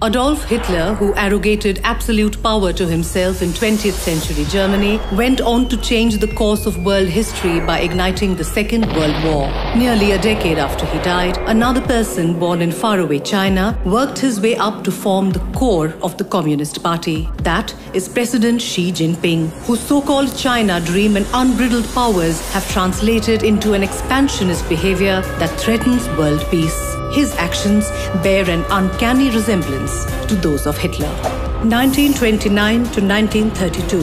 Adolf Hitler, who arrogated absolute power to himself in 20th century Germany, went on to change the course of world history by igniting the Second World War. Nearly a decade after he died, another person born in faraway China worked his way up to form the core of the Communist Party. That is President Xi Jinping, whose so-called China dream and unbridled powers have translated into an expansionist behavior that threatens world peace. His actions bear an uncanny resemblance to those of Hitler. 1929 to 1932,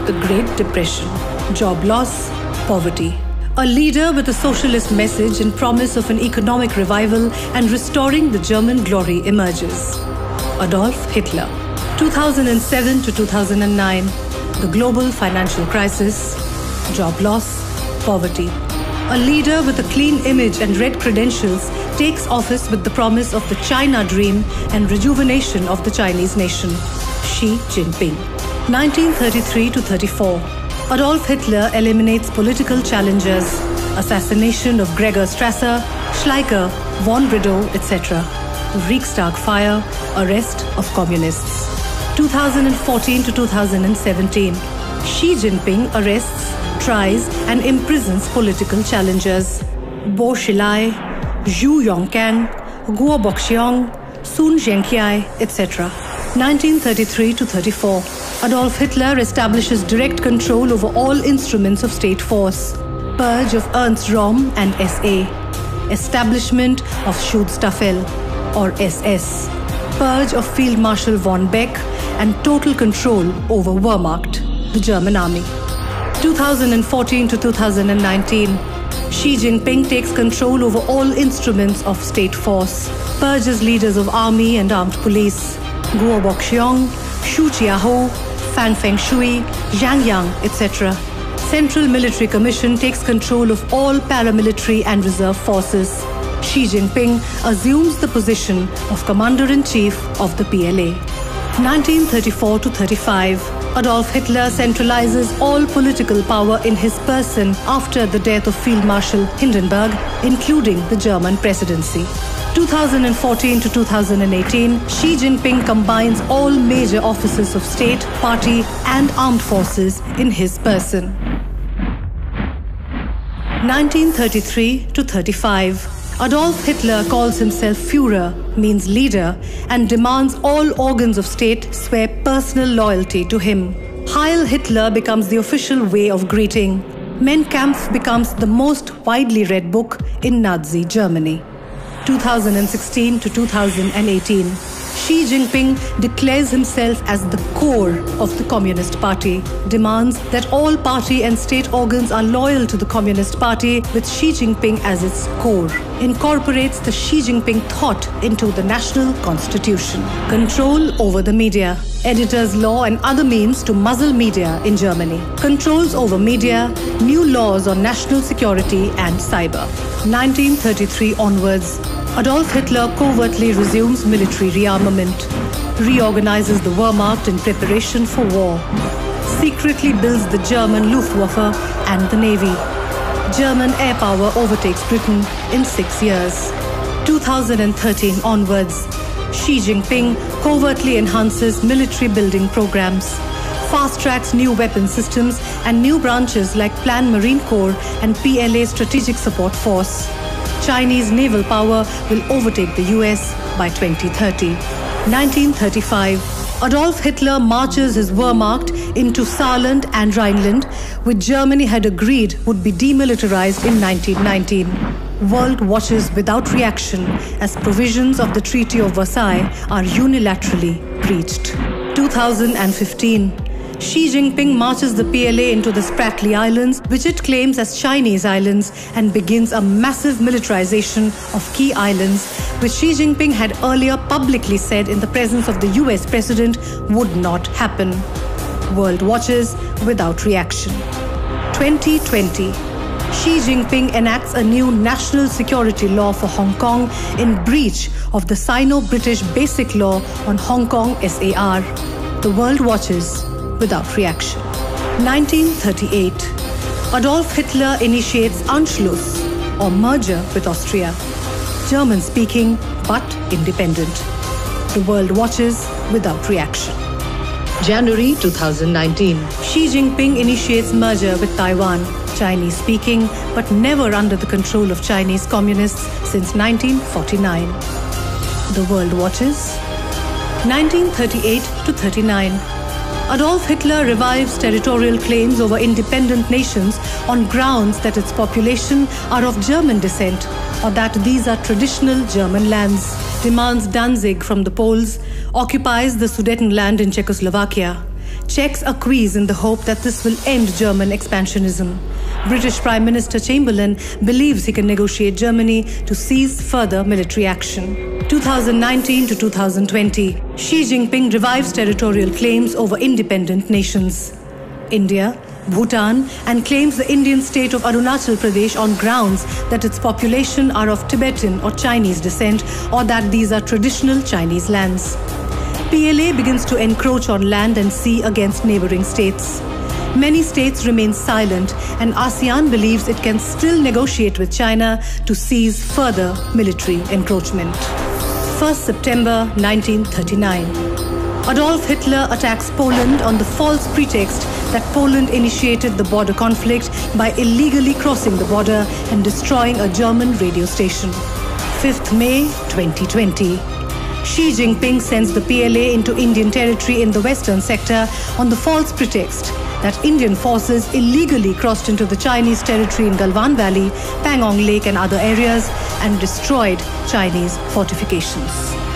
the Great Depression, job loss, poverty. A leader with a socialist message and promise of an economic revival and restoring the German glory emerges. Adolf Hitler. 2007 to 2009, the global financial crisis, job loss, poverty. A leader with a clean image and red credentials takes office with the promise of the China dream and rejuvenation of the Chinese nation. Xi Jinping. 1933 to 34. Adolf Hitler eliminates political challengers. Assassination of Gregor Strasser, Schleicher, von Bridow, etc. Reichstag fire, arrest of communists. 2014 to 2017. Xi Jinping arrests, tries and imprisons political challengers. Bo Xilai, Zhu Yongcan, Guo Boxiong, Sun Zhengqiai, etc. 1933 to 34. Adolf Hitler establishes direct control over all instruments of state force. Purge of Ernst Röhm and SA. Establishment of Schutzstaffel or SS. Purge of Field Marshal von Beck and total control over Wehrmacht, the German army. 2014 to 2019. Xi Jinping takes control over all instruments of state force, purges leaders of army and armed police, Guo Boxiong, Xu Jiaho, Fang Fengshui, Zhang Yang, etc. Central Military Commission takes control of all paramilitary and reserve forces. Xi Jinping assumes the position of Commander-in-Chief of the PLA. 1934 to 35. Adolf Hitler centralizes all political power in his person after the death of Field Marshal Hindenburg, including the German presidency. 2014 to 2018, Xi Jinping combines all major offices of state, party and armed forces in his person. 1933 to 35. Adolf Hitler calls himself Führer, means leader, and demands all organs of state swear personal loyalty to him. Heil Hitler becomes the official way of greeting. Mein Kampf becomes the most widely read book in Nazi Germany. 2016 to 2018. Xi Jinping declares himself as the core of the Communist Party, demands that all party and state organs are loyal to the Communist Party with Xi Jinping as its core, incorporates the Xi Jinping thought into the national constitution. Control over the media, editors' law and other means to muzzle media in Germany. Controls over media, new laws on national security and cyber. 1933 onwards, Adolf Hitler covertly resumes military rearmament, reorganizes the Wehrmacht in preparation for war, secretly builds the German Luftwaffe and the Navy. German air power overtakes Britain in 6 years. 2013 onwards, Xi Jinping covertly enhances military building programs, fast-tracks new weapon systems and new branches like Plan Marine Corps and PLA Strategic Support Force. Chinese naval power will overtake the US by 2030. 1935. Adolf Hitler marches his Wehrmacht into Saarland and Rhineland, which Germany had agreed would be demilitarized in 1919. World watches without reaction as provisions of the Treaty of Versailles are unilaterally breached. 2015. Xi Jinping marches the PLA into the Spratly Islands, which it claims as Chinese islands, and begins a massive militarization of key islands, which Xi Jinping had earlier publicly said in the presence of the US president would not happen. World watches without reaction. 2020. Xi Jinping enacts a new national security law for Hong Kong in breach of the Sino-British Basic Law on Hong Kong SAR. The world watches without reaction. 1938. Adolf Hitler initiates Anschluss, or merger with Austria. German-speaking but independent. The world watches without reaction. January 2019. Xi Jinping initiates merger with Taiwan, Chinese-speaking but never under the control of Chinese communists since 1949. The world watches. 1938 to 39. Adolf Hitler revives territorial claims over independent nations on grounds that its population are of German descent or that these are traditional German lands. Demands Danzig from the Poles, occupies the Sudetenland in Czechoslovakia. Czechs acquiesce in the hope that this will end German expansionism. British Prime Minister Chamberlain believes he can negotiate Germany to cease further military action. 2019 to 2020. Xi Jinping revives territorial claims over independent nations. India, Bhutan, and claims the Indian state of Arunachal Pradesh on grounds that its population are of Tibetan or Chinese descent or that these are traditional Chinese lands. PLA begins to encroach on land and sea against neighboring states. Many states remain silent, and ASEAN believes it can still negotiate with China to cease further military encroachment. 1st September 1939. Adolf Hitler attacks Poland on the false pretext that Poland initiated the border conflict by illegally crossing the border and destroying a German radio station. 5th May 2020. Xi Jinping sends the PLA into Indian territory in the western sector on the false pretext that Indian forces illegally crossed into the Chinese territory in Galwan Valley, Pangong Lake and other areas and destroyed Chinese fortifications.